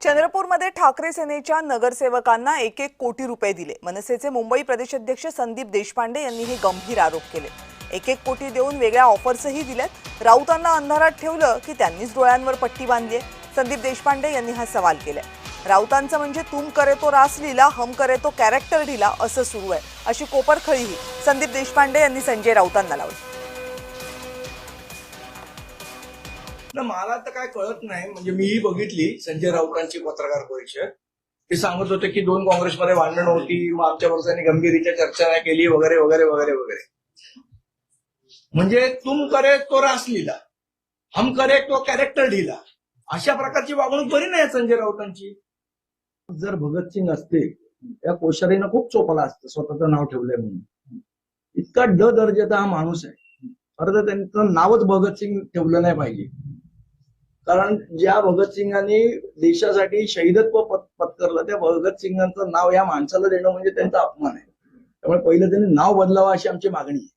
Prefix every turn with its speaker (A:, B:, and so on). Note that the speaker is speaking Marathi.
A: चंद्रपूरमध्ये ठाकरे सेनेच्या नगरसेवकांना 1-1 कोटी रुपये दिले। मनसेचे मुंबई प्रदेशाध्यक्ष संदीप देशपांडे यांनी हे गंभीर आरोप केले। 1-1 कोटी देऊन वेगळ्या ऑफर्सही दिल्यात। राऊतांना अंधारात ठेवलं की त्यांनीच डोळ्यांवर पट्टी बांधली। संदीप देशपांडे यांनी हा सवाल केलाय। राऊतांचं म्हणजे तुम करे तो रासलीला, हम करे तो कॅरेक्टर ढिला असं सुरू आहे, अशी कोपरखळीही संदीप देशपांडे यांनी संजय राऊतांना लावली।
B: मला तर काय कळत नाही, म्हणजे मीही बघितली संजय राऊतांची पत्रकार परिषद। ते सांगत होते की 2 काँग्रेसमध्ये भांडण होती, मग आमच्या वर्षांनी गंभीरीच्या चर्चा नाही केली वगैरे वगैरे वगैरे वगैरे। म्हणजे तुम करे तो रासलीला, हम करे तो कॅरेक्टर ढिला, अशा प्रकारची वागणूक बरी नाही संजय राऊतांची। जर भगतसिंग असते, त्या कोश्यारीनं खूप चोपला असतं स्वतःचं नाव ठेवलंय म्हणून। इतका दर्जाचा हा माणूस आहे, खरं तर त्यांचं नावच भगतसिंग ठेवलं नाही पाहिजे। कारण ज्या भगतसिंगांनी देशासाठी शहीदत्व पत्करलं, त्या भगतसिंगांचं नाव या माणसाला देणं म्हणजे त्यांचा अपमान आहे। त्यामुळे पहिलं त्यांनी नाव बदलावं अशी आमची मागणी आहे।